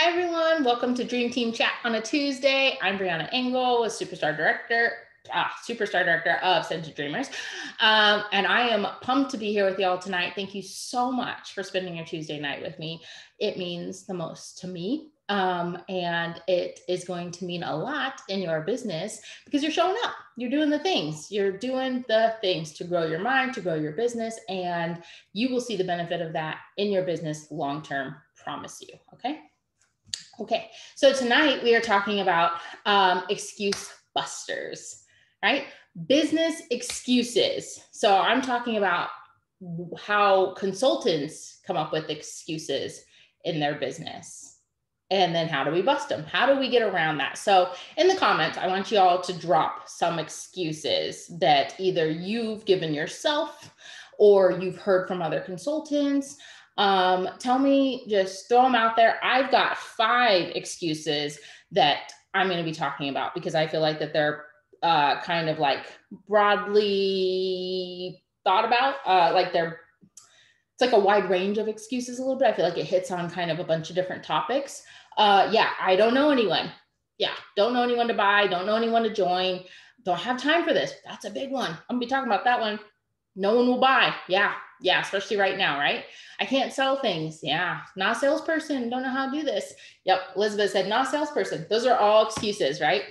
Hi, everyone. Welcome to Dream Team Chat on a Tuesday. I'm Brianna Engel, a superstar director of Scentsy Dreamers. And I am pumped to be here with y'all tonight. Thank you so much for spending your Tuesday night with me. It means the most to me. And it is going to mean a lot in your business because you're showing up, you're doing the things to grow your mind, to grow your business, and you will see the benefit of that in your business long-term, promise you. Okay, so tonight we are talking about excuse busters, right? Business excuses. So I'm talking about how consultants come up with excuses in their business. And then how do we bust them? How do we get around that? So in the comments, I want you all to drop some excuses that either you've given yourself or you've heard from other consultants. Tell me, just throw them out there. I've got 5 excuses that I'm going to be talking about because I feel like that they're kind of like broadly thought about, it's like a wide range of excuses a little bit. I feel like it hits on kind of a bunch of different topics. I don't know anyone. Don't know anyone to buy, don't know anyone to join, don't have time for this. That's a big one. I'm gonna be talking about that one. No one will buy. Yeah, especially right now, right? I can't sell things. Yeah, not a salesperson. Don't know how to do this. Yep, Elizabeth said, not a salesperson. Those are all excuses, right?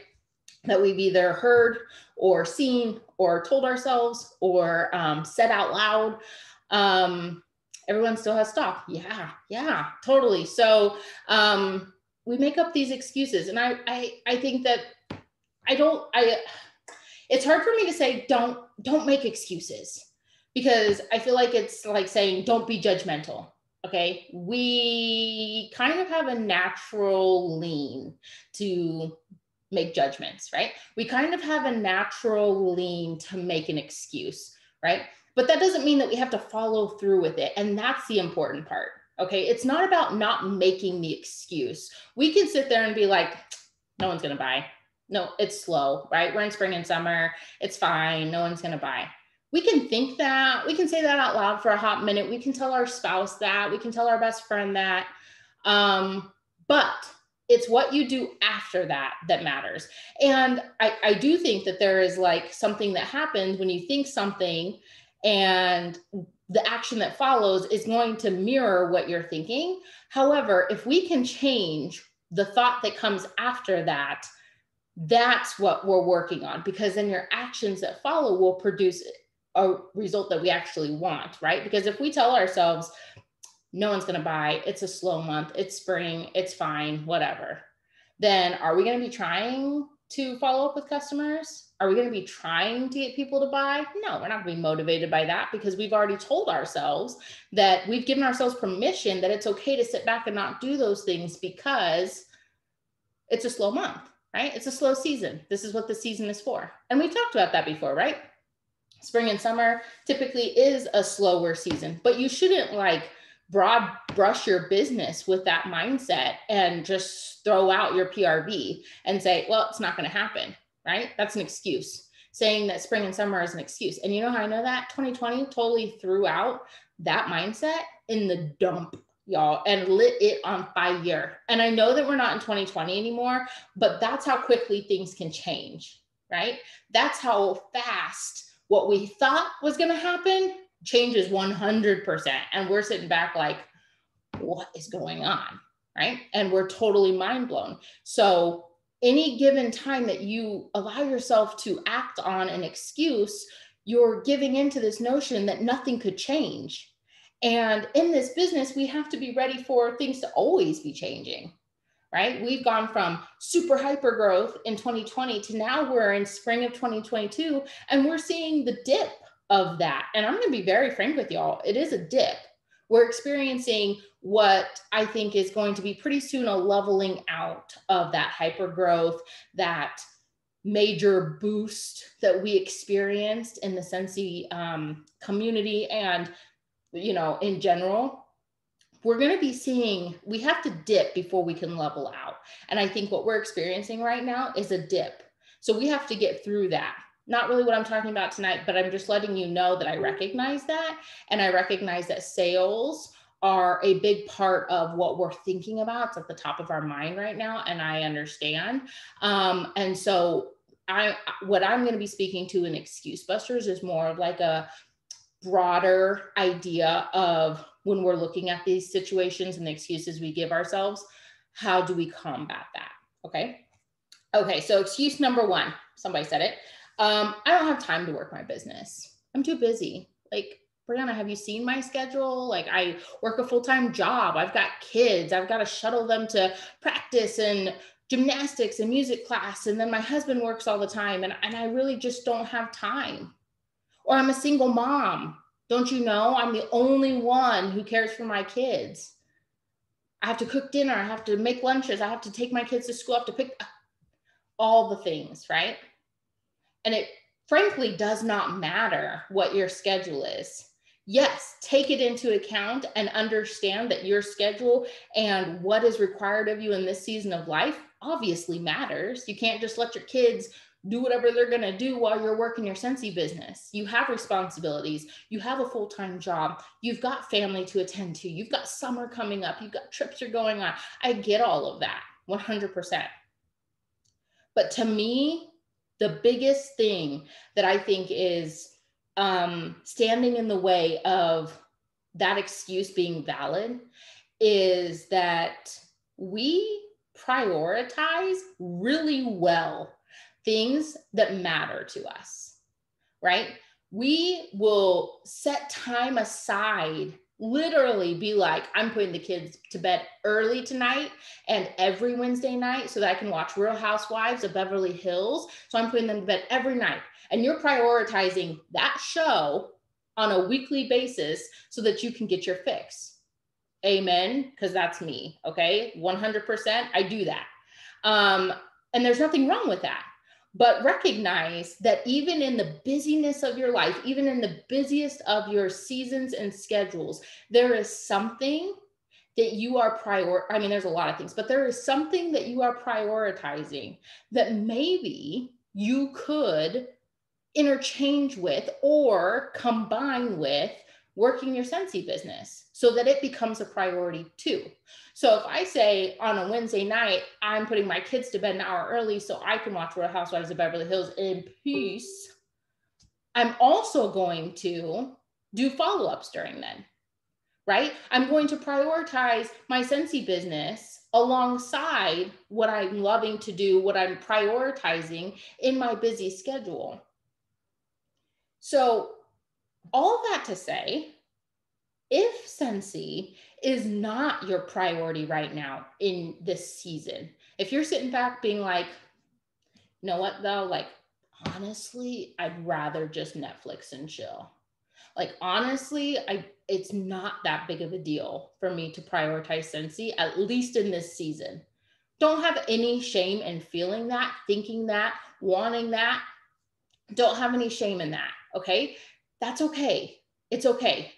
That we've either heard or seen or told ourselves or said out loud. Everyone still has stock. Yeah, totally. So we make up these excuses. And I think that it's hard for me to say, don't make excuses, because I feel like it's like saying, don't be judgmental. Okay. We kind of have a natural lean to make judgments, right? We kind of have a natural lean to make an excuse, right? But that doesn't mean that we have to follow through with it. And that's the important part. Okay. It's not about not making the excuse. We can sit there and be like, no one's going to buy. No, it's slow, right? We're in spring and summer. It's fine. No one's going to buy. We can think that. We can say that out loud for a hot minute. We can tell our spouse that. We can tell our best friend that. But it's what you do after that that matters. And I do think that there is like something that happens when you think something, and the action that follows is going to mirror what you're thinking. However, if we can change the thought that comes after that, that's what we're working on, because then your actions that follow will produce a result that we actually want, right? Because if we tell ourselves, no one's going to buy, it's a slow month, it's spring, it's fine, whatever, then are we going to be trying to follow up with customers? Are we going to be trying to get people to buy? No, we're not going to be motivated by that, because we've already told ourselves that we've given ourselves permission that it's okay to sit back and not do those things because it's a slow month, right? It's a slow season. This is what the season is for. And we've talked about that before, right? Spring and summer typically is a slower season, but you shouldn't like broad brush your business with that mindset and just throw out your PRV and say, well, it's not going to happen, right? That's an excuse. Saying that spring and summer is an excuse. And you know how I know that? 2020 totally threw out that mindset in the dump, y'all, and lit it on fire. And I know that we're not in 2020 anymore, but that's how quickly things can change, right? That's how fast what we thought was going to happen changes 100%. And we're sitting back like, what is going on, right? And we're totally mind blown. So any given time that you allow yourself to act on an excuse, you're giving into this notion that nothing could change. And in this business, we have to be ready for things to always be changing, right? We've gone from super hyper growth in 2020 to now we're in spring of 2022, and we're seeing the dip of that. And I'm going to be very frank with y'all. It is a dip. We're experiencing what I think is going to be pretty soon a leveling out of that hyper growth, that major boost that we experienced in the Scentsy community and, in general. We're going to be seeing, we have to dip before we can level out. And I think what we're experiencing right now is a dip. So we have to get through that. Not really what I'm talking about tonight, but I'm just letting you know that I recognize that. And I recognize that sales are a big part of what we're thinking about. It's at the top of our mind right now, and I understand. And so what I'm going to be speaking to in Excuse Busters is more of like a broader idea of when we're looking at these situations and the excuses we give ourselves, how do we combat that? Okay, so excuse number one, somebody said it. I don't have time to work my business. I'm too busy. Like, Brianna, have you seen my schedule? Like, I work a full-time job. I've got kids. I've got to shuttle them to practice and gymnastics and music class. And then my husband works all the time. And I really just don't have time. Or I'm a single mom. Don't you know? I'm the only one who cares for my kids. I have to cook dinner. I have to make lunches. I have to take my kids to school. I have to pick all the things, right? And it frankly does not matter what your schedule is. Yes, take it into account and understand that your schedule and what is required of you in this season of life obviously matters. You can't just let your kids do whatever they're going to do while you're working your Scentsy business. You have responsibilities. You have a full-time job. You've got family to attend to. You've got summer coming up. You've got trips you're going on. I get all of that, 100%. But to me, the biggest thing that I think is standing in the way of that excuse being valid is that we prioritize really well things that matter to us, right? We will set time aside, literally be like, I'm putting the kids to bed early tonight and every Wednesday night so that I can watch Real Housewives of Beverly Hills. So I'm putting them to bed every night. And you're prioritizing that show on a weekly basis so that you can get your fix. Amen. Because that's me. Okay. 100%. I do that. And there's nothing wrong with that. But recognize that even in the busyness of your life, even in the busiest of your seasons and schedules, there is something that you are there's a lot of things, but there is something that you are prioritizing that maybe you could interchange with or combine with working your Scentsy business so that it becomes a priority too. So if I say on a Wednesday night, I'm putting my kids to bed an hour early so I can watch Real Housewives of Beverly Hills in peace, I'm also going to do follow-ups during then, right? I'm going to prioritize my Scentsy business alongside what I'm loving to do, what I'm prioritizing in my busy schedule. So all that to say, if Scentsy is not your priority right now in this season, if you're sitting back being like, you know what though, like, honestly, I'd rather just Netflix and chill. Like, honestly, it's not that big of a deal for me to prioritize Scentsy, at least in this season. Don't have any shame in feeling that, thinking that, wanting that. Don't have any shame in that, okay? That's okay. It's okay.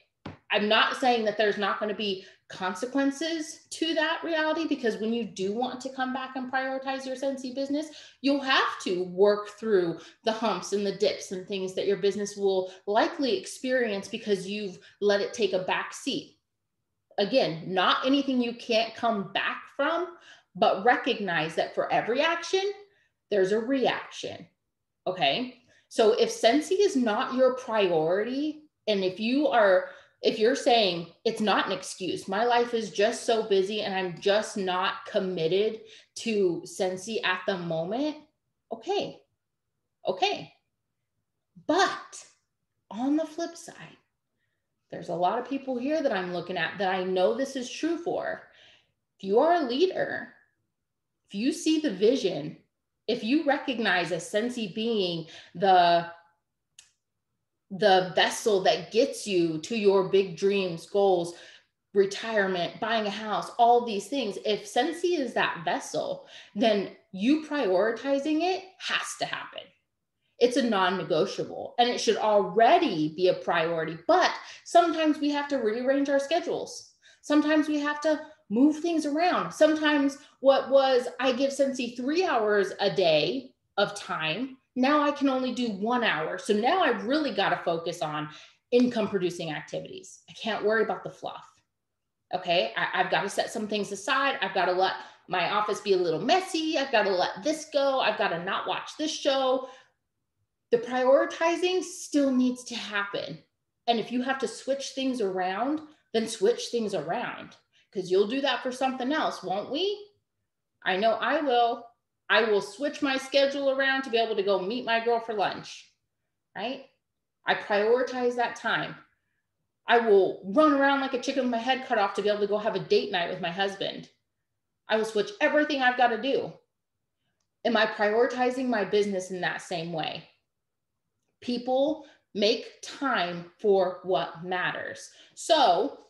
I'm not saying that there's not going to be consequences to that reality, because when you do want to come back and prioritize your Scentsy business, you'll have to work through the humps and the dips and things that your business will likely experience because you've let it take a back seat. Again, not anything you can't come back from, but recognize that for every action, there's a reaction, okay? So if Scentsy is not your priority, and if you're saying it's not an excuse, my life is just so busy and I'm just not committed to Scentsy at the moment, okay. But on the flip side, there's a lot of people here that I'm looking at that I know this is true for. If you are a leader, if you see the vision, if you recognize a Scentsy being the vessel that gets you to your big dreams, goals, retirement, buying a house, all these things, if Scentsy is that vessel, then you prioritizing it has to happen. It's a non-negotiable, and it should already be a priority. But sometimes we have to rearrange our schedules. Sometimes we have to move things around. Sometimes I give Scentsy 3 hours a day of time. Now I can only do 1 hour. So now I've really got to focus on income producing activities. I can't worry about the fluff. Okay, I've got to set some things aside. I've got to let my office be a little messy. I've got to let this go. I've got to not watch this show. The prioritizing still needs to happen. And if you have to switch things around, then switch things around, because you'll do that for something else, won't we? I know I will. I will switch my schedule around to be able to go meet my girl for lunch, right? I prioritize that time. I will run around like a chicken with my head cut off to be able to go have a date night with my husband. I will switch everything I've got to do. Am I prioritizing my business in that same way? People make time for what matters. So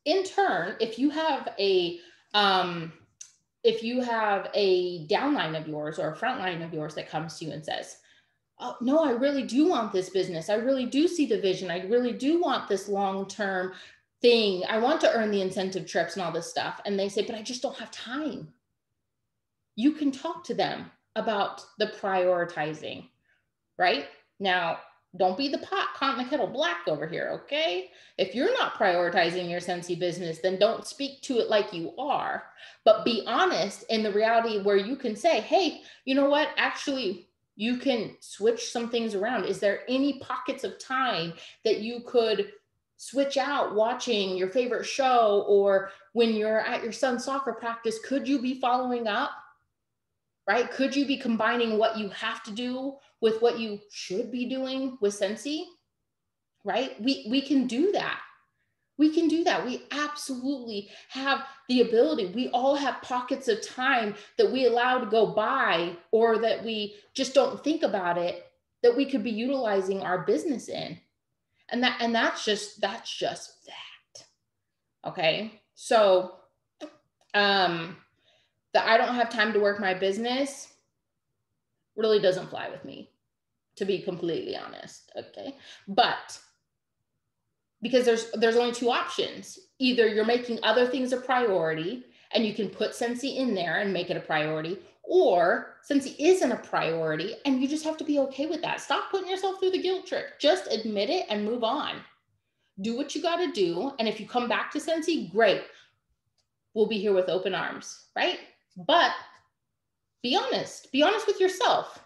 in turn, if you have a downline of yours or a frontline of yours that comes to you and says, oh, no, I really do want this business. I really do see the vision. I really do want this long-term thing. I want to earn the incentive trips and all this stuff. And they say, but I just don't have time. You can talk to them about the prioritizing, right? Now, don't be the pot calling the kettle black over here, okay? If you're not prioritizing your Scentsy business, then don't speak to it like you are, but be honest in the reality where you can say, hey, you know what? Actually, you can switch some things around. Is there any pockets of time that you could switch out watching your favorite show, or when you're at your son's soccer practice, could you be following up? Right? Could you be combining what you have to do with what you should be doing with Scentsy? Right? We can do that. We can do that. We absolutely have the ability. We all have pockets of time that we allow to go by, or that we just don't think about it, that we could be utilizing our business in. And that's just that. Okay. So that I don't have time to work my business really doesn't fly with me, to be completely honest. Okay. But because there's only two options. Either you're making other things a priority and you can put Scentsy in there and make it a priority, or Scentsy isn't a priority and you just have to be okay with that. Stop putting yourself through the guilt trip. Just admit it and move on. Do what you got to do. And if you come back to Scentsy, great. We'll be here with open arms, right? But be honest with yourself,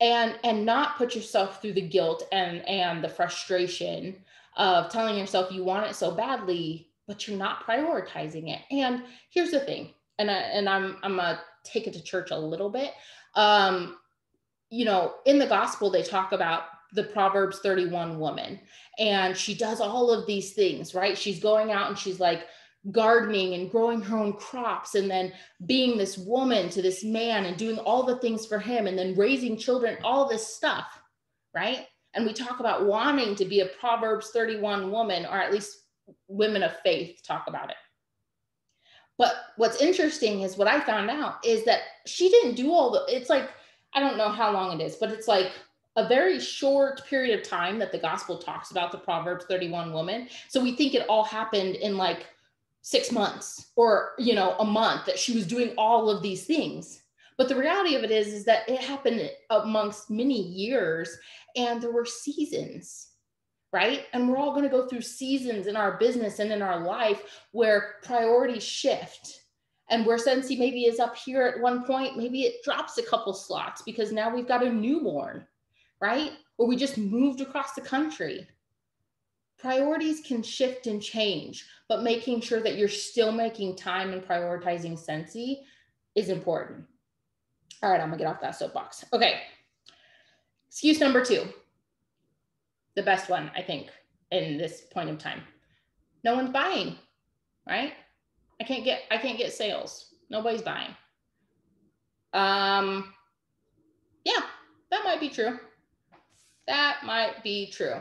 and not put yourself through the guilt and the frustration of telling yourself you want it so badly, but you're not prioritizing it. And here's the thing, and I'm gonna take it to church a little bit. You know, in the gospel, they talk about the Proverbs 31 woman, and she does all of these things, right? She's going out and she's like gardening and growing her own crops, and then being this woman to this man and doing all the things for him, and then raising children, all this stuff, right? And we talk about wanting to be a Proverbs 31 woman, or at least women of faith talk about it. But what's interesting is what I found out is that she didn't do all the, it's like, I don't know how long it is, but it's like a very short period of time that the gospel talks about the Proverbs 31 woman. So we think it all happened in like 6 months or, you know, a month, that she was doing all of these things. But the reality of it is that it happened amongst many years, and there were seasons, right? And we're all going to go through seasons in our business and in our life where priorities shift. And where Scentsy maybe is up here at one point, maybe it drops a couple slots because now we've got a newborn, right? Or we just moved across the country. Priorities can shift and change, but making sure that you're still making time and prioritizing Scentsy is important. All right, I'm gonna get off that soapbox. Okay, excuse number 2, the best one, I think, in this point in time. No one's buying, right? I can't get sales. Nobody's buying. Yeah, that might be true. That might be true.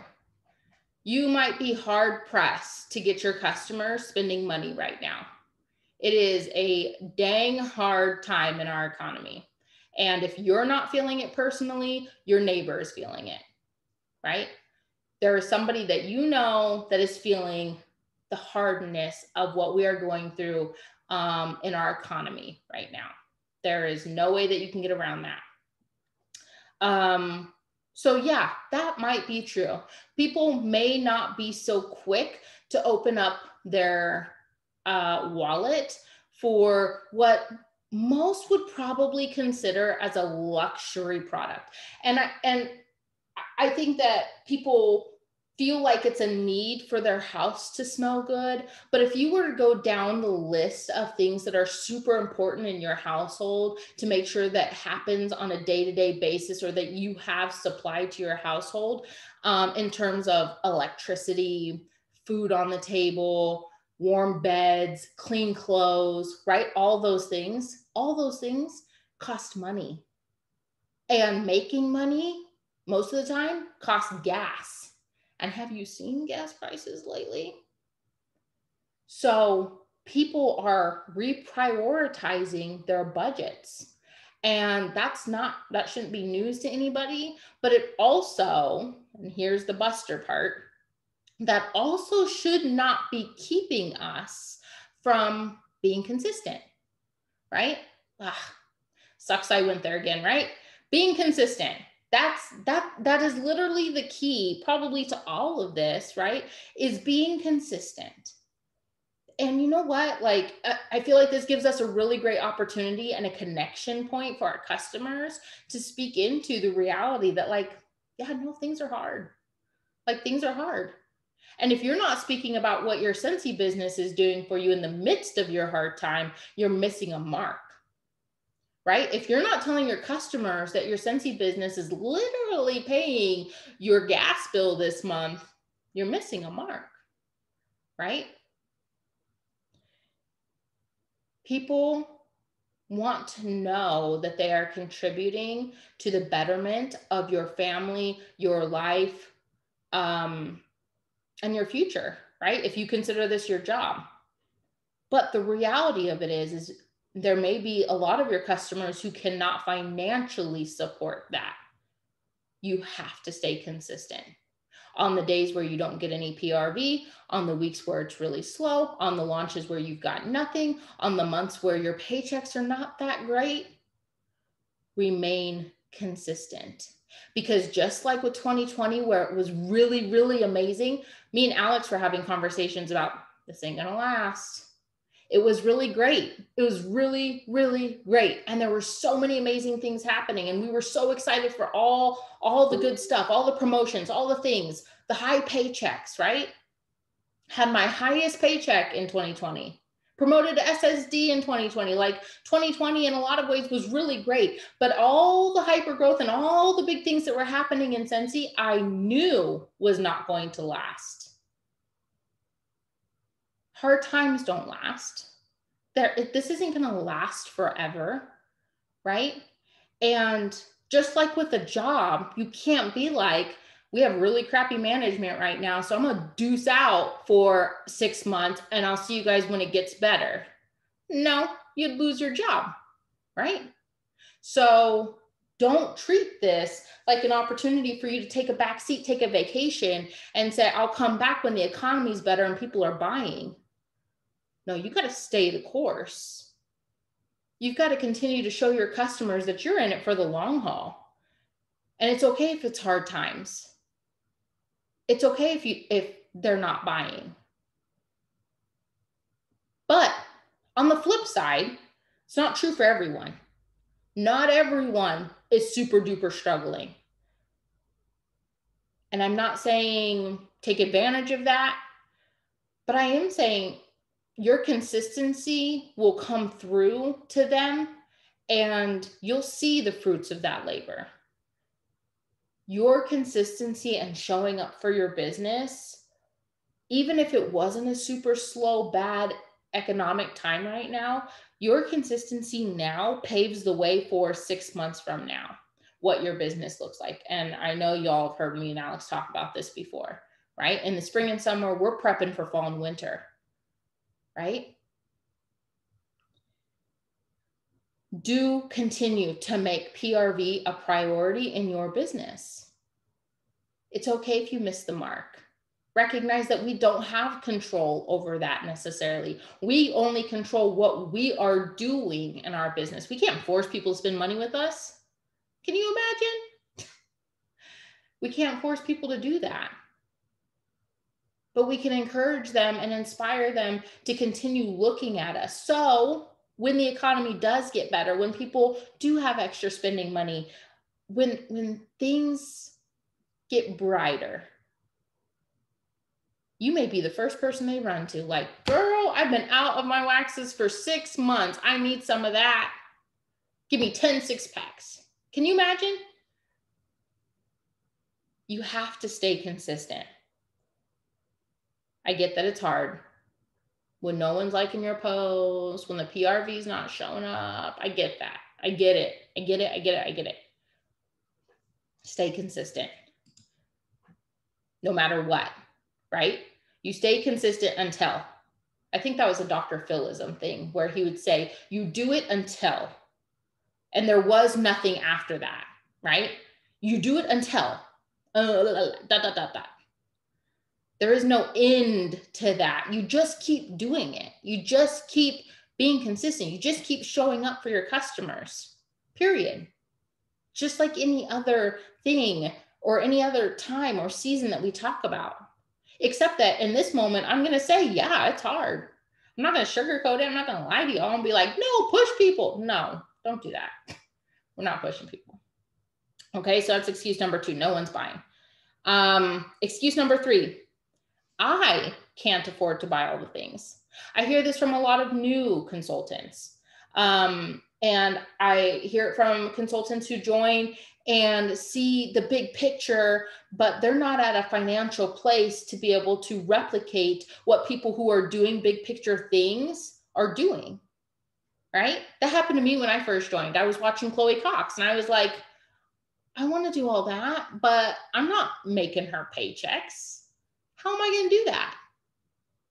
You might be hard pressed to get your customers spending money right now. It is a dang hard time in our economy. And if you're not feeling it personally, your neighbor is feeling it, right? There is somebody that you know that is feeling the hardness of what we are going through in our economy right now. There is no way that you can get around that. So yeah, that might be true. People may not be so quick to open up their wallet for what most would probably consider as a luxury product. And I think that people feel like it's a need for their house to smell good. But if you were to go down the list of things that are super important in your household to make sure that happens on a day-to-day basis, or that you have supplied to your household, in terms of electricity, food on the table, warm beds, clean clothes, right? All those things cost money. And making money most of the time costs gas. And have you seen gas prices lately? So people are reprioritizing their budgets. And that shouldn't be news to anybody, but it also, and here's the buster part, that also should not be keeping us from being consistent, right? Sucks I went there again, right? Being consistent. That is literally the key probably to all of this, right? Is being consistent. And you know what? Like, I feel like this gives us a really great opportunity and a connection point for our customers to speak into the reality that, like, yeah, no, things are hard. Like, things are hard. And if you're not speaking about what your Scentsy business is doing for you in the midst of your hard time, you're missing a mark, right? If you're not telling your customers that your Scentsy business is literally paying your gas bill this month, you're missing a mark, right? People want to know that they are contributing to the betterment of your family, your life, and your future, right? If you consider this your job. But the reality of it is there may be a lot of your customers who cannot financially support that. You have to stay consistent. On the days where you don't get any PRV, on the weeks where it's really slow, on the launches where you've got nothing, on the months where your paychecks are not that great, remain consistent. Because just like with 2020, where it was really, really amazing, me and Alex were having conversations about this ain't gonna last. It was really great. It was really, really great. And there were so many amazing things happening. And we were so excited for all the good stuff, all the promotions, all the things, the high paychecks, right? Had my highest paycheck in 2020. Promoted to SSD in 2020. Like, 2020 in a lot of ways was really great. But all the hyper growth and all the big things that were happening in Scentsy, I knew was not going to last. Hard times don't last. This isn't going to last forever, right? And just like with a job, you can't be like, we have really crappy management right now, so I'm going to deuce out for 6 months and I'll see you guys when it gets better. No, you'd lose your job, right? So don't treat this like an opportunity for you to take a back seat, take a vacation, and say, I'll come back when the economy's better and people are buying. No, you got to stay the course. You've got to continue to show your customers that you're in it for the long haul. And it's okay if it's hard times. It's okay if they're not buying. But on the flip side, it's not true for everyone. Not everyone is super duper struggling. And I'm not saying take advantage of that, but I am saying your consistency will come through to them and you'll see the fruits of that labor. Your consistency and showing up for your business, even if it wasn't a super slow, bad economic time right now, your consistency now paves the way for 6 months from now, what your business looks like. And I know y'all have heard me and Alex talk about this before, right? In the spring and summer, we're prepping for fall and winter, right? Do continue to make PRV a priority in your business. It's okay if you miss the mark. Recognize that we don't have control over that necessarily. We only control what we are doing in our business. We can't force people to spend money with us. Can you imagine? We can't force people to do that. but we can encourage them and inspire them to continue looking at us. So when the economy does get better, when people do have extra spending money, when things get brighter, you may be the first person they run to. Like, girl, I've been out of my waxes for 6 months. I need some of that. Give me 10 6-packs. Can you imagine? You have to stay consistent. I get that it's hard. When no one's liking your post, when the PRV is not showing up, I get that. I get it. I get it. I get it. I get it. Stay consistent. No matter what, right? You stay consistent until. I think that was a Dr. Philism thing where he would say, you do it until. And there was nothing after that, right? You do it until. There is no end to that. You just keep doing it. You just keep being consistent. You just keep showing up for your customers, period. Just like any other thing or any other time or season that we talk about. Except that in this moment, I'm going to say, yeah, it's hard. I'm not going to sugarcoat it. I'm not going to lie to y'all and be like, no, push people. No, don't do that. We're not pushing people. Okay, so that's excuse number 2. No one's buying. Excuse number 3. I can't afford to buy all the things. I hear this from a lot of new consultants. And I hear it from consultants who join and see the big picture, but they're not at a financial place to be able to replicate what people who are doing big picture things are doing, right? That happened to me when I first joined. I was watching Chloe Cox and I was like, I want to do all that, but I'm not making her paychecks. How am I going to do that?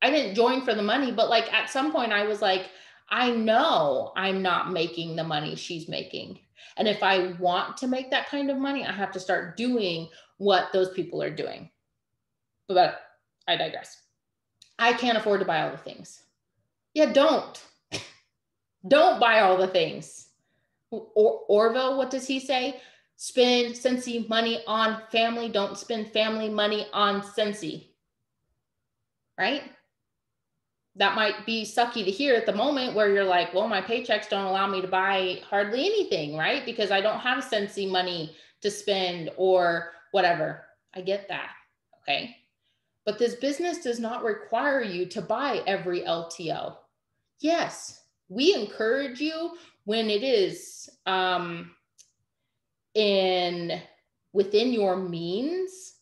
I didn't join for the money, but like at some point I was like, I know I'm not making the money she's making. And if I want to make that kind of money, I have to start doing what those people are doing. But I digress. I can't afford to buy all the things. Yeah, don't. Don't buy all the things. Orville, what does he say? Spend Scentsy money on family. Don't spend family money on Scentsy. Right? That might be sucky to hear at the moment where you're like, well, my paychecks don't allow me to buy hardly anything, right? Because I don't have Scentsy money to spend or whatever. I get that, okay? But this business does not require you to buy every LTO. Yes, we encourage you when it is within your means.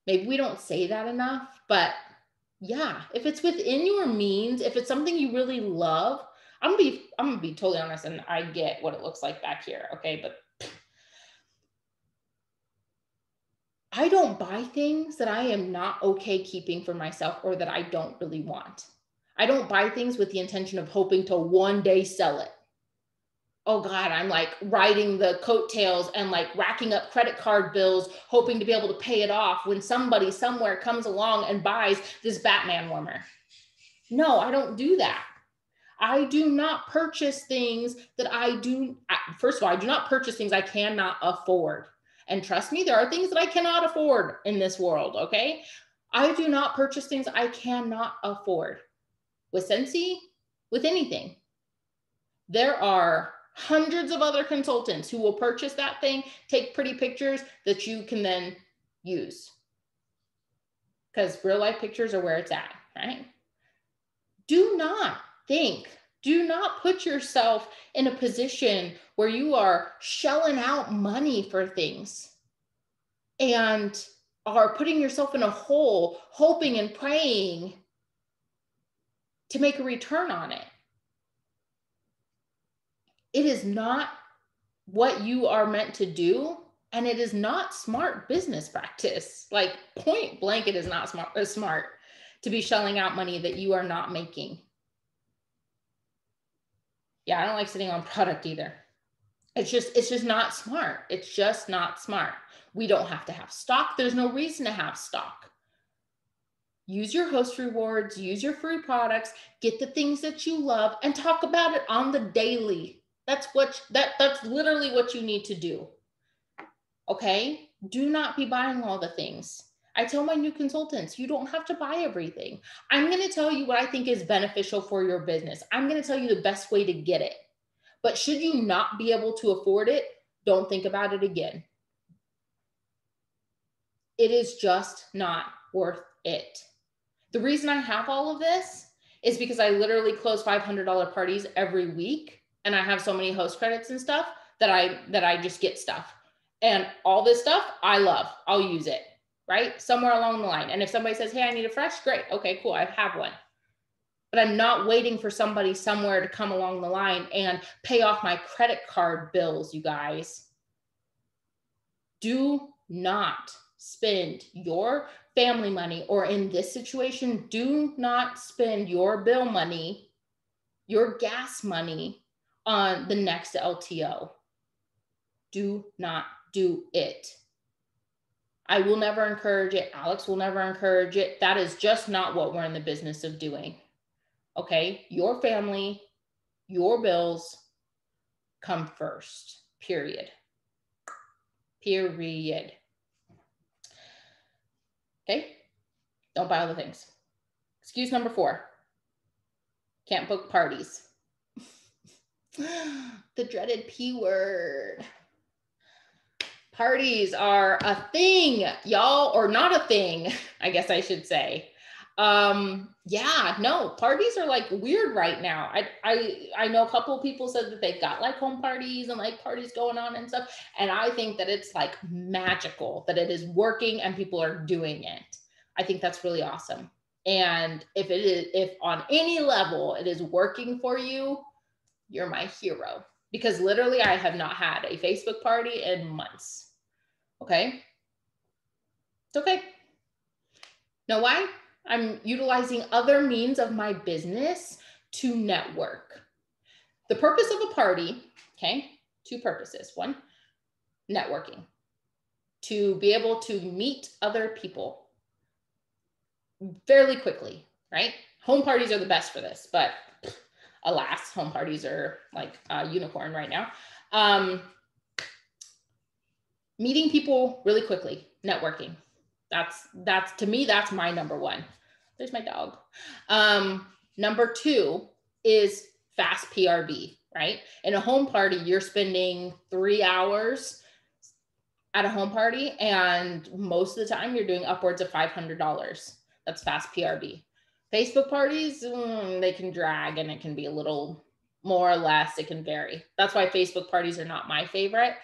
Maybe we don't say that enough, but yeah, if it's within your means, if it's something you really love, I'm gonna be totally honest, and I get what it looks like back here, okay? But I don't buy things that I am not okay keeping for myself or that I don't really want. I don't buy things with the intention of hoping to one day sell it. Oh God, I'm like riding the coattails and like racking up credit card bills, hoping to be able to pay it off when somebody somewhere comes along and buys this Batman warmer. No, I don't do that. I do not purchase things that first of all, I do not purchase things I cannot afford. And trust me, there are things that I cannot afford in this world, okay? I do not purchase things I cannot afford. With Scentsy, with anything. There are hundreds of other consultants who will purchase that thing, take pretty pictures that you can then use. Because real life pictures are where it's at, right? Do not put yourself in a position where you are shelling out money for things and are putting yourself in a hole, hoping and praying to make a return on it. It is not what you are meant to do, and it is not smart business practice. Like point blank, it is not smart to be shelling out money that you are not making. Yeah, I don't like sitting on product either. It's just not smart. It's just not smart. We don't have to have stock. There's no reason to have stock. Use your host rewards, use your free products, get the things that you love, and talk about it on the daily. That's literally what you need to do. Okay? Do not be buying all the things. I tell my new consultants, you don't have to buy everything. I'm going to tell you what I think is beneficial for your business. I'm going to tell you the best way to get it. But should you not be able to afford it, don't think about it again. It is just not worth it. The reason I have all of this is because I literally close $500 parties every week, and I have so many host credits and stuff that I just get stuff. And all this stuff I love. I'll use it, right? Somewhere along the line. And if somebody says, hey, I need a fresh, great. Okay, cool. I have one. But I'm not waiting for somebody somewhere to come along the line and pay off my credit card bills, you guys. Do not spend your family money, or in this situation, do not spend your bill money, your gas money on the next LTO. Do not do it. I will never encourage it. Alex will never encourage it. That is just not what we're in the business of doing. Okay? Your family, your bills come first, period. Period. Okay? Don't buy all the things. Excuse number 4. Can't book parties. The dreaded P word. Parties are a thing, y'all, or not a thing, I guess I should say. Yeah, no, parties are like weird right now. I know a couple of people said that they've got like home parties and like parties going on and stuff. And I think that it's like magical that it is working and people are doing it. I think that's really awesome. And if on any level it is working for you, you're my hero. Because literally I have not had a Facebook party in months. Okay? It's okay. Know why? I'm utilizing other means of my business to network. The purpose of a party, okay, 2 purposes. 1, networking. To be able to meet other people fairly quickly, right? Home parties are the best for this, but alas, home parties are like a unicorn right now. Meeting people really quickly, networking. That's to me, that's my number 1. There's my dog. Number 2 is fast PRB, right? In a home party, you're spending 3 hours at a home party, and most of the time you're doing upwards of $500. That's fast PRB. Facebook parties, they can drag, and it can be a little more or less, it can vary. That's why Facebook parties are not my favorite,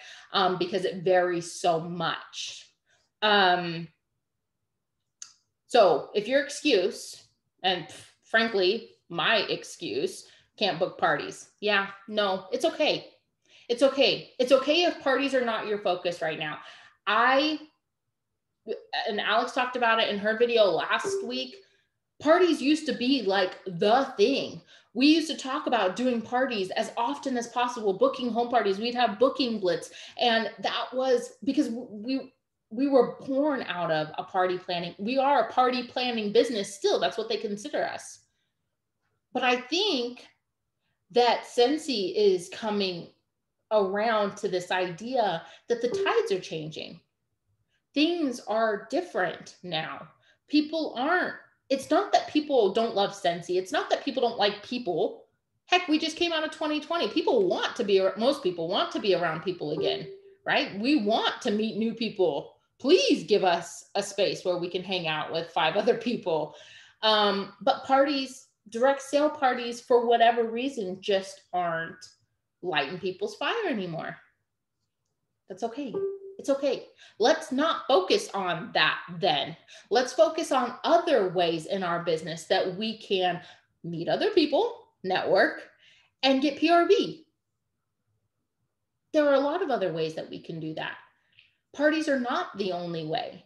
because it varies so much. So if your excuse, and frankly, my excuse, can't book parties. Yeah, no, it's okay. It's okay. It's okay if parties are not your focus right now. And Alex talked about it in her video last week. Parties used to be like the thing. We used to talk about doing parties as often as possible, booking home parties. We'd have booking blitz. And that was because we were born out of a party planning. We are a party planning business still. That's what they consider us. But I think that Scentsy is coming around to this idea that the tides are changing. Things are different now. People aren't, it's not that people don't love Scentsy. It's not that people don't like people. Heck, we just came out of 2020. Most people want to be around people again, right? We want to meet new people. Please give us a space where we can hang out with 5 other people. But parties, direct sale parties, for whatever reason, just aren't lighting people's fire anymore. That's okay. It's okay. Let's not focus on that then. Let's focus on other ways in our business that we can meet other people, network, and get PRB. There are a lot of other ways that we can do that. Parties are not the only way.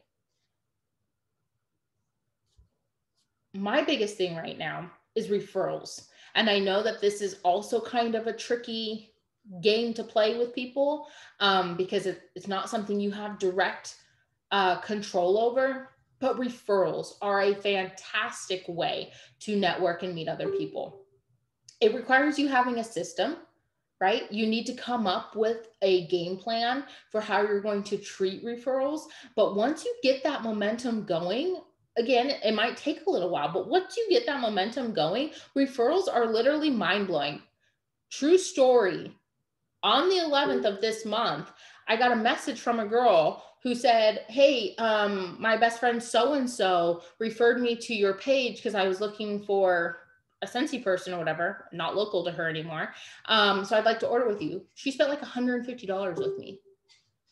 My biggest thing right now is referrals. And I know that this is also kind of a tricky game to play with people, because it's not something you have direct control over, but referrals are a fantastic way to network and meet other people. It requires you having a system, right? You need to come up with a game plan for how you're going to treat referrals. But once you get that momentum going, again, it might take a little while, but once you get that momentum going, referrals are literally mind blowing. True story. On the 11th of this month, I got a message from a girl who said, hey, my best friend so-and-so referred me to your page because I was looking for a Scentsy person or whatever, not local to her anymore. So I'd like to order with you. She spent like $150 with me.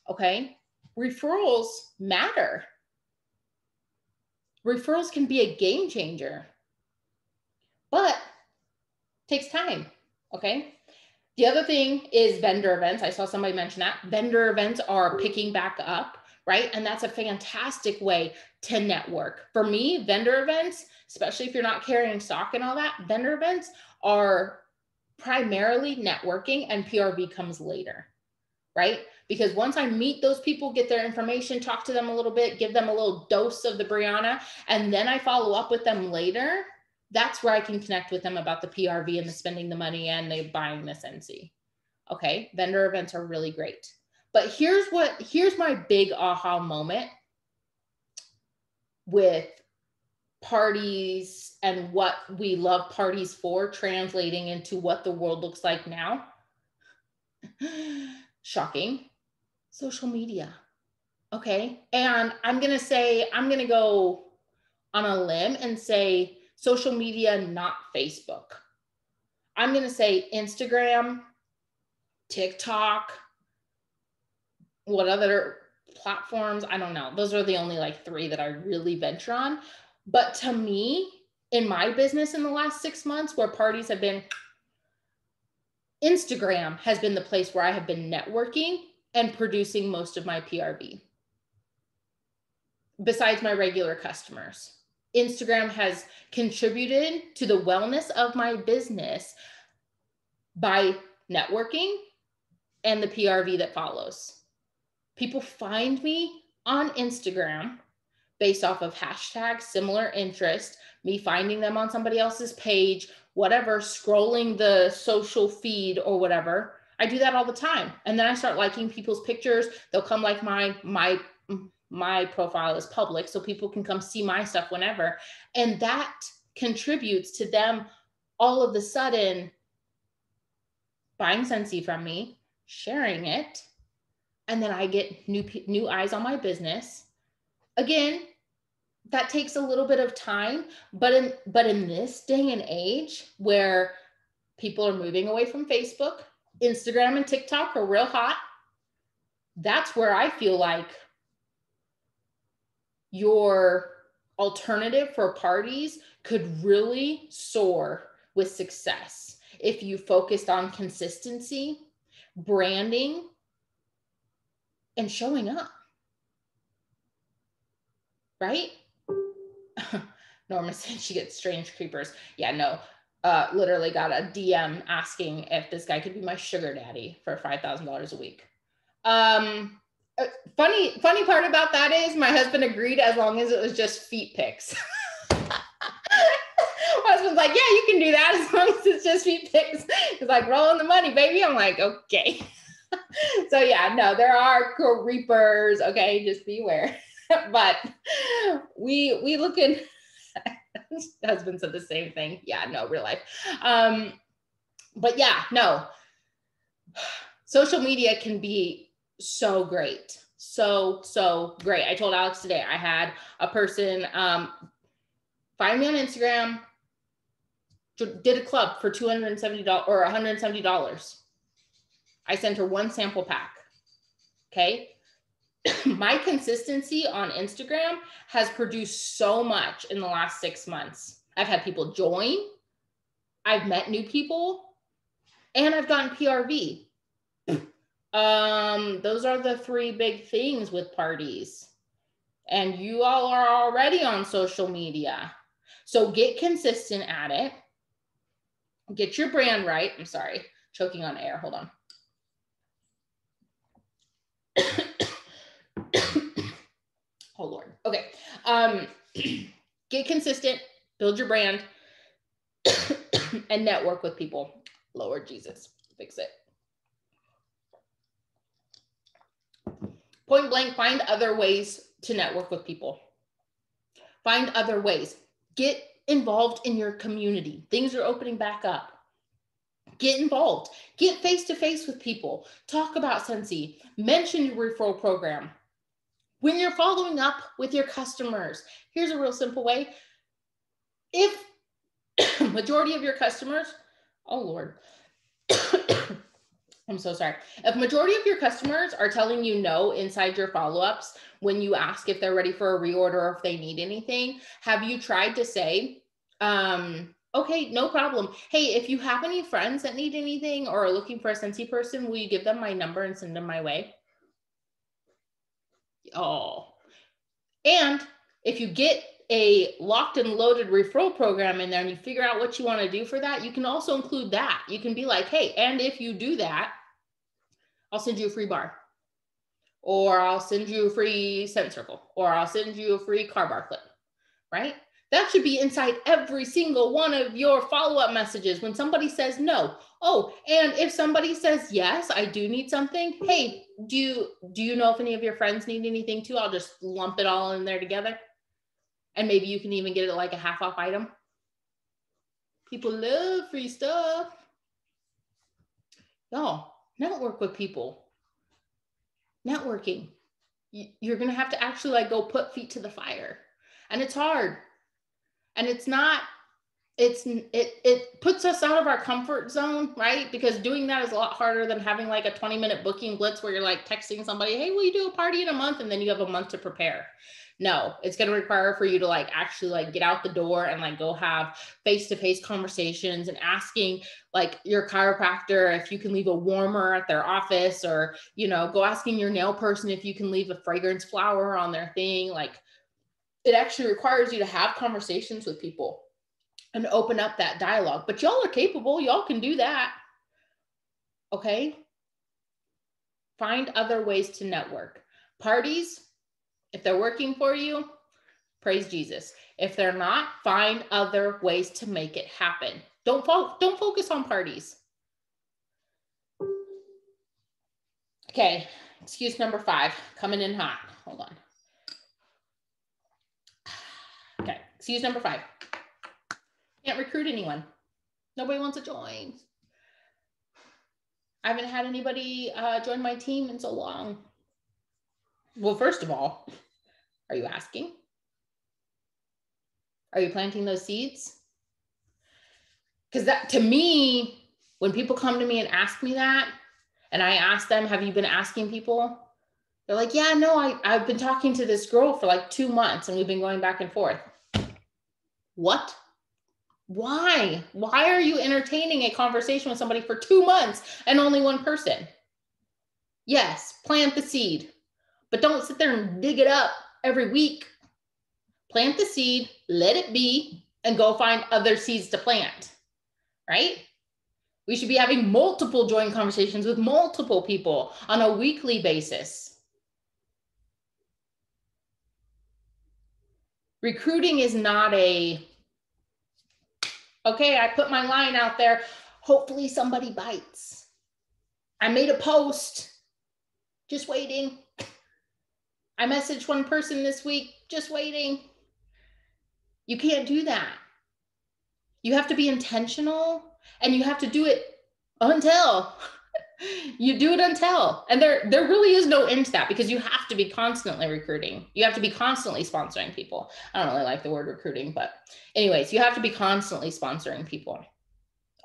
Okay. Referrals matter. Referrals can be a game changer, but it takes time. Okay. The other thing is vendor events. I saw somebody mention that. Vendor events are picking back up, right? And that's a fantastic way to network. For me, vendor events, especially if you're not carrying stock and all that, vendor events are primarily networking, and PRV comes later, right? Because once I meet those people, get their information, talk to them a little bit, give them a little dose of the Brianna, and then I follow up with them later, that's where I can connect with them about the PRV and the spending the money and the buying the Scentsy. Okay, vendor events are really great. But here's my big aha moment with parties and what we love parties for translating into what the world looks like now. Shocking. Social media. Okay. And I'm going to go on a limb and say social media, not Facebook. I'm going to say Instagram, TikTok, what other platforms? I don't know. Those are the only like 3 that I really venture on. But to me, in my business in the last 6 months, where parties have been, Instagram has been the place where I have been networking and producing most of my PRV. Besides my regular customers, Instagram has contributed to the wellness of my business by networking and the PRV that follows. People find me on Instagram based off of hashtags, similar interest, me finding them on somebody else's page, whatever, scrolling the social feed or whatever. I do that all the time. And then I start liking people's pictures. They'll come like my profile is public, so people can come see my stuff whenever. And that contributes to them all of a sudden buying Scentsy from me, sharing it, and then I get new eyes on my business. Again, that takes a little bit of time, but in this day and age where people are moving away from Facebook, Instagram and TikTok are real hot, that's where I feel like your alternative for parties could really soar with success if you focused on consistency, branding, and showing up. Right? Norma said she gets strange creepers. Yeah, no. Literally got a DM asking if this guy could be my sugar daddy for $5,000 a week. Funny part about that is my husband agreed as long as it was just feet pics. My husband's like, yeah, you can do that as long as it's just feet pics. He's like, rolling the money, baby. I'm like, okay. So yeah, no, there are creepers. Okay, just be aware. But we looking. Husband said the same thing. Yeah, no, real life. But yeah, no. Social media can be so great. So great. I told Alex today, I had a person find me on Instagram, did a club for $270 or $170. I sent her one sample pack. Okay. My consistency on Instagram has produced so much in the last 6 months. I've had people join, I've met new people, and I've gotten PRV. Those are the 3 big things with parties. And you all are already on social media. So get consistent at it. Get your brand right. I'm sorry, choking on air. Hold on. Oh Lord. Okay. Get consistent, build your brand, and network with people. Lord Jesus, fix it. Point blank, find other ways to network with people. Find other ways. Get involved in your community. Things are opening back up. Get involved. Get face-to-face with people. Talk about Scentsy. Mention your referral program. When you're following up with your customers, here's a real simple way. If majority of your customers, oh Lord, I'm so sorry. If majority of your customers are telling you no inside your follow-ups when you ask if they're ready for a reorder or if they need anything, have you tried to say, okay, no problem. Hey, if you have any friends that need anything or are looking for a Scentsy person, will you give them my number and send them my way? Oh, and if you get a locked and loaded referral program in there and you figure out what you want to do for that, you can also include that. You can be like, hey, and if you do that, I'll send you a free bar, or I'll send you a free scent circle, or I'll send you a free car bar clip, right? That should be inside every single one of your follow-up messages when somebody says no. Oh, and if somebody says, yes, I do need something. Hey, do you know if any of your friends need anything too? I'll just lump it all in there together. And maybe you can even get it like a half off item. People love free stuff. Y'all, network with people. Networking. You're going to have to actually like go put feet to the fire. And it's hard. And it's not, it puts us out of our comfort zone, right? Because doing that is a lot harder than having like a 20-minute booking blitz where you're like texting somebody, hey, will you do a party in a month? And then you have a month to prepare. No, it's going to require for you to like actually like get out the door and like go have face-to-face conversations and asking like your chiropractor if you can leave a warmer at their office, or, you know, go asking your nail person if you can leave a fragrance flower on their thing. Like, it actually requires you to have conversations with people and open up that dialogue. But y'all are capable. Y'all can do that. Okay. Find other ways to network. Parties, if they're working for you, praise Jesus. If they're not, find other ways to make it happen. Don't focus on parties. Okay. Excuse number 5, coming in hot. Hold on. Okay, excuse number 5. Can't recruit anyone. Nobody wants to join. I haven't had anybody join my team in so long. Well, first of all, are you asking? Are you planting those seeds? Because that, to me, when people come to me and ask me that, and I ask them, have you been asking people? They're like, yeah, no, I've been talking to this girl for like 2 months and we've been going back and forth. What? Why? Why are you entertaining a conversation with somebody for 2 months and only one person? Yes, plant the seed, but don't sit there and dig it up every week. Plant the seed, let it be, and go find other seeds to plant, right? We should be having multiple joint conversations with multiple people on a weekly basis. Recruiting is not a, okay, I put my line out there, hopefully somebody bites. I made a post, just waiting. I messaged one person this week, just waiting. You can't do that. You have to be intentional, and you have to do it until you do it until, and there really is no end to that, because you have to be constantly recruiting. You have to be constantly sponsoring people. I don't really like the word recruiting, but anyways, you have to be constantly sponsoring people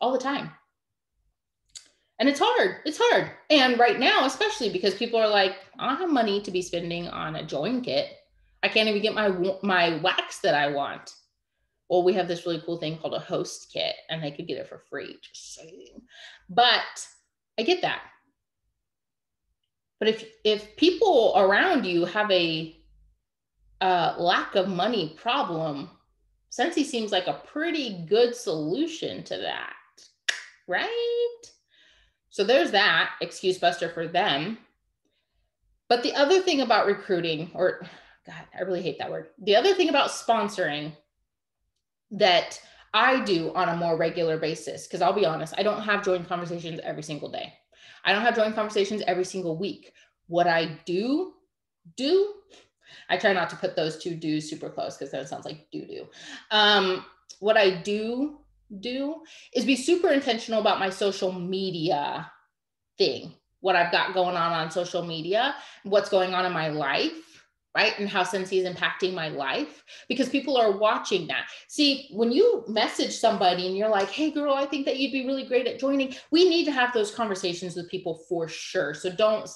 all the time. And it's hard. It's hard. And right now, especially because people are like, I don't have money to be spending on a join kit. I can't even get my wax that I want. Well, we have this really cool thing called a host kit, and they could get it for free, just saying. But I get that. But if people around you have a lack of money problem, Scentsy seems like a pretty good solution to that, right? So there's that excuse buster for them. But the other thing about recruiting, or God, I really hate that word. The other thing about sponsoring that I do on a more regular basis, because I'll be honest, I don't have joint conversations every single day. I don't have joint conversations every single week. What I do Do, I try not to put those two do's super close because then it sounds like do. What I do is be super intentional about my social media thing, what I've got going on social media, what's going on in my life, right? And how Scentsy is impacting my life, because people are watching that. See, when you message somebody and you're like, hey girl, I think that you'd be really great at joining, we need to have those conversations with people for sure. So don't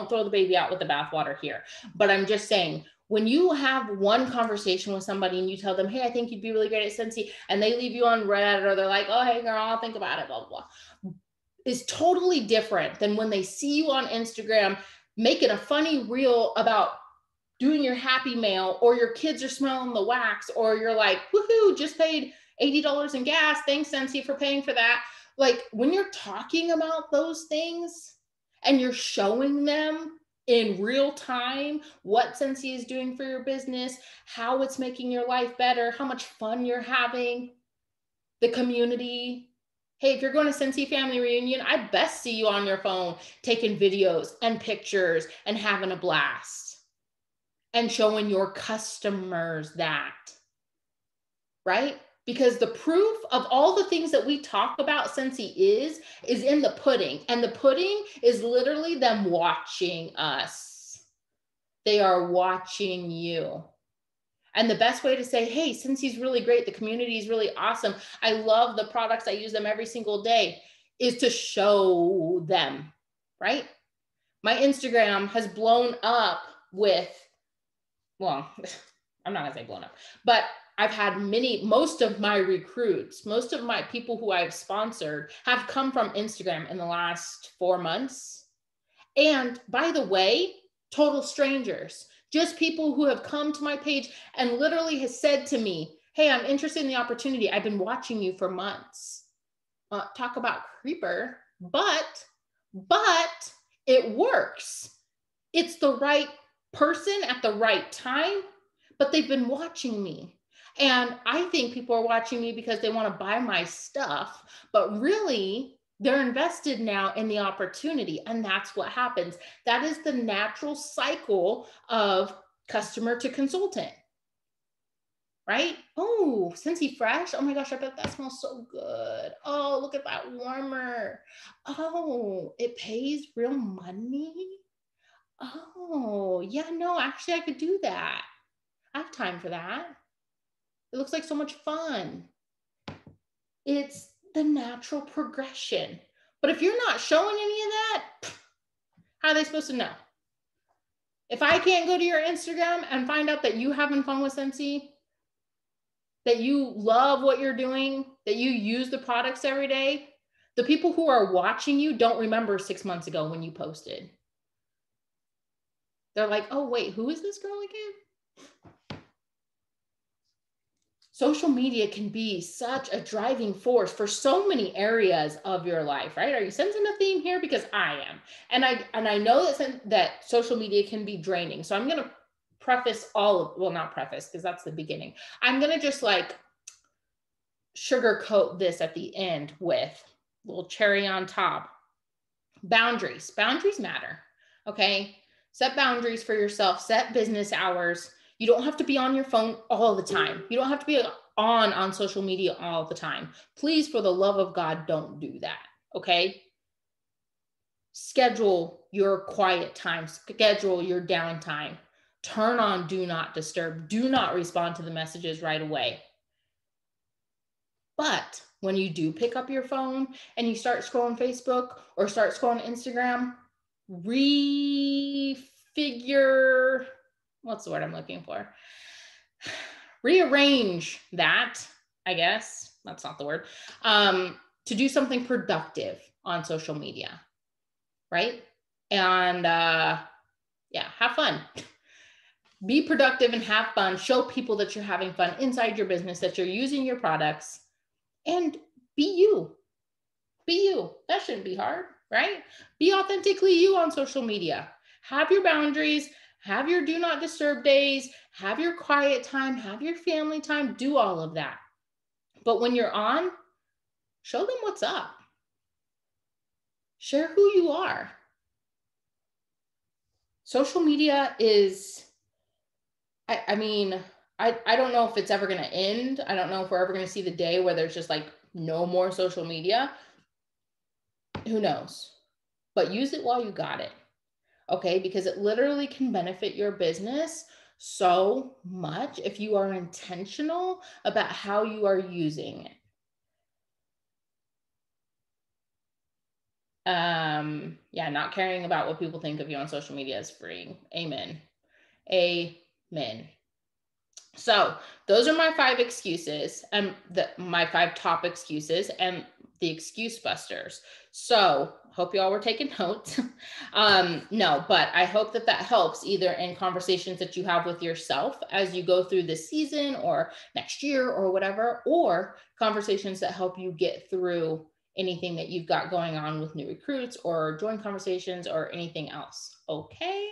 throw the baby out with the bathwater here. But I'm just saying, when you have one conversation with somebody and you tell them, hey, I think you'd be really great at Scentsy, and they leave you on red, or they're like, oh, hey girl, I'll think about it, blah, blah, blah, is totally different than when they see you on Instagram making a funny reel about doing your happy mail, or your kids are smelling the wax, or you're like, woohoo, just paid $80 in gas. Thanks, Scentsy, for paying for that. Like, when you're talking about those things and you're showing them in real time what Scentsy is doing for your business, how it's making your life better, how much fun you're having, the community. Hey, if you're going to Scentsy family reunion, I best see you on your phone taking videos and pictures and having a blast and showing your customers that, right? Because the proof of all the things that we talk about Scentsy is in the pudding. And the pudding is literally them watching us. They are watching you. And the best way to say, hey, Scentsy's really great, the community is really awesome, I love the products, I use them every single day, is to show them, right? My Instagram has blown up with, well, I'm not gonna say blown up, but I've had most of my recruits, most of my people who I've sponsored have come from Instagram in the last 4 months. And by the way, total strangers, just people who have come to my page and literally has said to me, hey, I'm interested in the opportunity. I've been watching you for months. Talk about creeper, but it works. It's the right person at the right time, but they've been watching me. And I think people are watching me because they want to buy my stuff, but really they're invested now in the opportunity. And that's what happens. That is the natural cycle of customer to consultant, right? Oh, Scentsy Fresh. Oh my gosh, I bet that smells so good. Oh, look at that warmer. Oh, it pays real money. Oh, yeah, no, actually I could do that. I have time for that. It looks like so much fun. It's the natural progression. But if you're not showing any of that, how are they supposed to know? If I can't go to your Instagram and find out that you having fun with Scentsy, that you love what you're doing, that you use the products every day, the people who are watching you don't remember 6 months ago when you posted. They're like, oh, wait, who is this girl again? Social media can be such a driving force for so many areas of your life, right? Are you sensing a theme here? Because I am. And I know that social media can be draining. So I'm going to preface not preface, because that's the beginning. I'm going to just like sugarcoat this at the end with a little cherry on top. Boundaries. Boundaries matter. Okay. Set boundaries for yourself. Set business hours. You don't have to be on your phone all the time. You don't have to be on social media all the time. Please, for the love of God, don't do that. Okay. Schedule your quiet time. Schedule your downtime. Turn on do not disturb. Do not respond to the messages right away. But when you do pick up your phone and you start scrolling Facebook or start scrolling Instagram, refigure, what's the word I'm looking for? Rearrange that, I guess, that's not the word, to do something productive on social media, right? And yeah, have fun. Be productive and have fun. Show people that you're having fun inside your business, that you're using your products, and be you. Be you. That shouldn't be hard, right? Be authentically you on social media. Have your boundaries, have your do not disturb days, have your quiet time, have your family time, do all of that. But when you're on, show them what's up. Share who you are. social media is, I mean, I don't know if it's ever going to end. I don't know if we're ever going to see the day where there's just like no more social media. Who knows? But use it while you got it. Okay, because it literally can benefit your business so much if you are intentional about how you are using it. Yeah, not caring about what people think of you on social media is free. Amen. Amen. So those are my 5 excuses, and my 5 top excuses and the excuse busters. So hope you all were taking notes. No, but I hope that helps either in conversations that you have with yourself as you go through this season or next year or whatever, or conversations that help you get through anything that you've got going on with new recruits or join conversations or anything else. Okay.